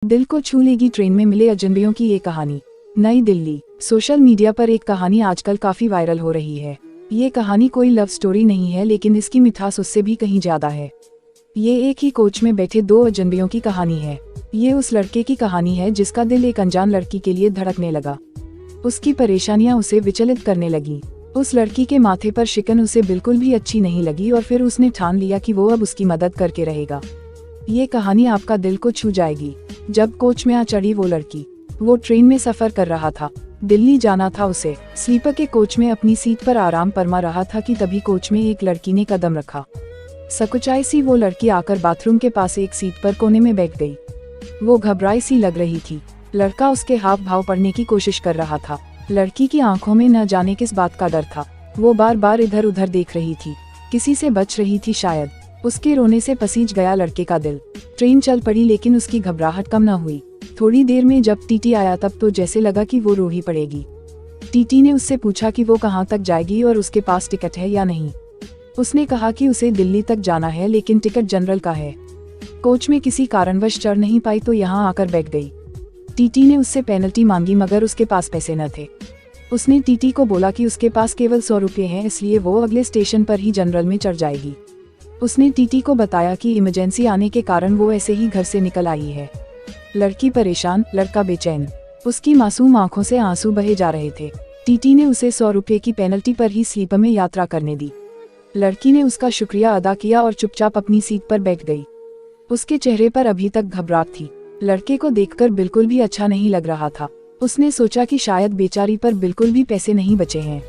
दिल को छू लेगी ट्रेन में मिले अजनबियों की ये कहानी। नई दिल्ली। सोशल मीडिया पर एक कहानी आजकल काफी वायरल हो रही है। ये कहानी कोई लव स्टोरी नहीं है, लेकिन इसकी मिठास उससे भी कहीं ज्यादा है। ये एक ही कोच में बैठे दो अजनबियों की कहानी है। ये उस लड़के की कहानी है जिसका दिल एक अनजान लड़की के लिए धड़कने लगा। उसकी परेशानियां उसे विचलित करने लगी। उस लड़की के माथे पर शिकन उसे बिल्कुल भी अच्छी नहीं लगी और फिर उसने ठान लिया कि वो अब उसकी मदद करके रहेगा। ये कहानी आपका दिल को छू जाएगी। जब कोच में आ चढ़ी वो लड़की, वो ट्रेन में सफर कर रहा था, दिल्ली जाना था उसे। स्लीपर के कोच में अपनी सीट पर आराम फरमा रहा था कि तभी कोच में एक लड़की ने कदम रखा। सकुचाई सी वो लड़की आकर बाथरूम के पास एक सीट पर कोने में बैठ गई। वो घबराई सी लग रही थी। लड़का उसके हाव भाव पढ़ने की कोशिश कर रहा था। लड़की की आंखों में न जाने किस बात का डर था। वो बार बार इधर उधर देख रही थी, किसी से बच रही थी शायद। उसके रोने से पसीज गया लड़के का दिल। ट्रेन चल पड़ी, लेकिन उसकी घबराहट कम न हुई। थोड़ी देर में जब टीटी आया तब तो जैसे लगा कि वो रो ही पड़ेगी। टीटी ने उससे पूछा कि वो कहाँ तक जाएगी और उसके पास टिकट है या नहीं। उसने कहा कि उसे दिल्ली तक जाना है, लेकिन टिकट जनरल का है। कोच में किसी कारणवश चढ़ नहीं पाई तो यहाँ आकर बैठ गई। टीटी ने उससे पेनल्टी मांगी, मगर उसके पास पैसे न थे। उसने टीटी को बोला कि उसके पास केवल 100 रुपये हैं, इसलिए वो अगले स्टेशन पर ही जनरल में चढ़ जाएगी। उसने टीटी को बताया कि इमरजेंसी आने के कारण वो ऐसे ही घर से निकल आई है। लड़की परेशान, लड़का बेचैन। उसकी मासूम आंखों से आंसू बहे जा रहे थे। टीटी ने उसे 100 रुपये की पेनल्टी पर ही स्लीपर में यात्रा करने दी। लड़की ने उसका शुक्रिया अदा किया और चुपचाप अपनी सीट पर बैठ गई। उसके चेहरे पर अभी तक घबराहट थी। लड़के को देखकर बिल्कुल भी अच्छा नहीं लग रहा था। उसने सोचा कि शायद बेचारी पर बिल्कुल भी पैसे नहीं बचे हैं।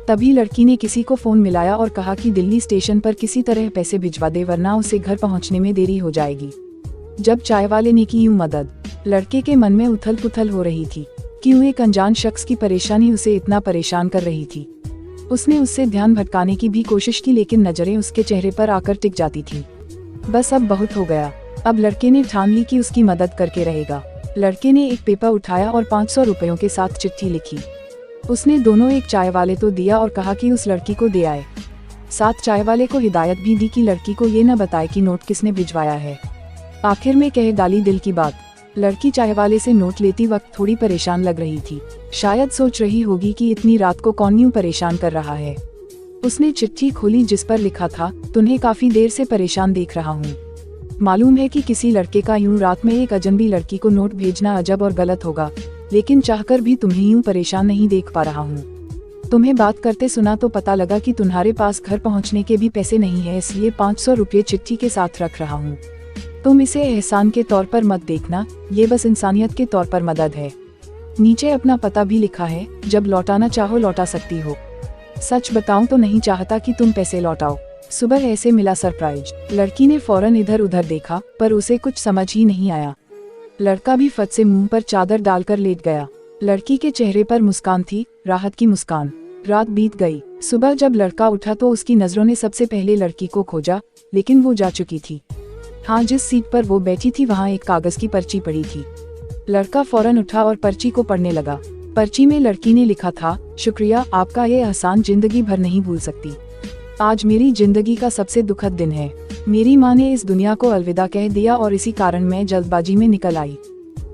तभी लड़की ने किसी को फोन मिलाया और कहा कि दिल्ली स्टेशन पर किसी तरह पैसे भिजवा दे, वरना उसे घर पहुंचने में देरी हो जाएगी। जब चाय वाले ने की यूं मदद, लड़के के मन में उथल पुथल हो रही थी। क्यों एक अनजान शख्स की परेशानी उसे इतना परेशान कर रही थी। उसने उससे ध्यान भटकाने की भी कोशिश की, लेकिन नजरें उसके चेहरे पर आकर टिक जाती थी। बस अब बहुत हो गया। अब लड़के ने ठान ली कि उसकी मदद करके रहेगा। लड़के ने एक पेपर उठाया और 500 रुपयों के साथ चिट्ठी लिखी। उसने दोनों एक चाय वाले को दिया और कहा कि उस लड़की को दे आए। साथ चाय वाले को हिदायत भी दी कि लड़की को ये न बताए कि नोट किसने भिजवाया है। आखिर में कह डाली दिल की बात। लड़की चाय वाले से नोट लेती वक्त थोड़ी परेशान लग रही थी। शायद सोच रही होगी कि इतनी रात को कौन यूं परेशान कर रहा है। उसने चिट्ठी खोली जिस पर लिखा था, तुम्हें काफी देर से परेशान देख रहा हूँ। मालूम है कि किसी लड़के का यूं रात में एक अजनबी लड़की को नोट भेजना अजब और गलत होगा, लेकिन चाहकर भी तुम्हें यूं परेशान नहीं देख पा रहा हूँ। तुम्हें बात करते सुना तो पता लगा कि तुम्हारे पास घर पहुँचने के भी पैसे नहीं है, इसलिए 500 रुपये चिट्ठी के साथ रख रहा हूँ। तुम इसे एहसान के तौर पर मत देखना, ये बस इंसानियत के तौर पर मदद है। नीचे अपना पता भी लिखा है, जब लौटाना चाहो लौटा सकती हो। सच बताऊं तो नहीं चाहता कि तुम पैसे लौटाओ। सुबह ऐसे मिला सरप्राइज। लड़की ने फौरन इधर उधर देखा, पर उसे कुछ समझ ही नहीं आया। लड़का भी फट से मुंह पर चादर डालकर लेट गया। लड़की के चेहरे पर मुस्कान थी, राहत की मुस्कान। रात बीत गई। सुबह जब लड़का उठा तो उसकी नजरों ने सबसे पहले लड़की को खोजा, लेकिन वो जा चुकी थी। हाँ, जिस सीट पर वो बैठी थी वहाँ एक कागज की पर्ची पड़ी थी। लड़का फौरन उठा और पर्ची को पढ़ने लगा। पर्ची में लड़की ने लिखा था, शुक्रिया, आपका ये एहसान जिंदगी भर नहीं भूल सकती। आज मेरी जिंदगी का सबसे दुखद दिन है। मेरी माँ ने इस दुनिया को अलविदा कह दिया और इसी कारण मैं जल्दबाजी में निकल आई।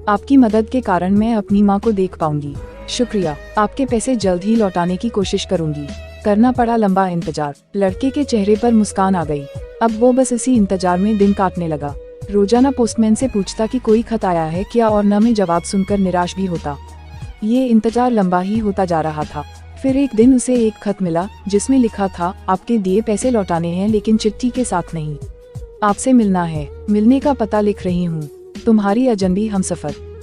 आपकी मदद के कारण मैं अपनी माँ को देख पाऊंगी। शुक्रिया, आपके पैसे जल्द ही लौटाने की कोशिश करूंगी। करना पड़ा लंबा इंतजार। लड़के के चेहरे पर मुस्कान आ गई। अब वो बस इसी इंतजार में दिन काटने लगा। रोजाना पोस्टमैन से पूछता कि कोई खत आया है क्या, और न में जवाब सुनकर निराश भी होता। ये इंतजार लंबा ही होता जा रहा था। फिर एक दिन उसे एक खत मिला जिसमें लिखा था, आपके दिए पैसे लौटाने हैं, लेकिन चिट्ठी के साथ नहीं। आपसे मिलना है। मिलने का पता लिख रही हूँ। तुम्हारी अजनबी हमसफर।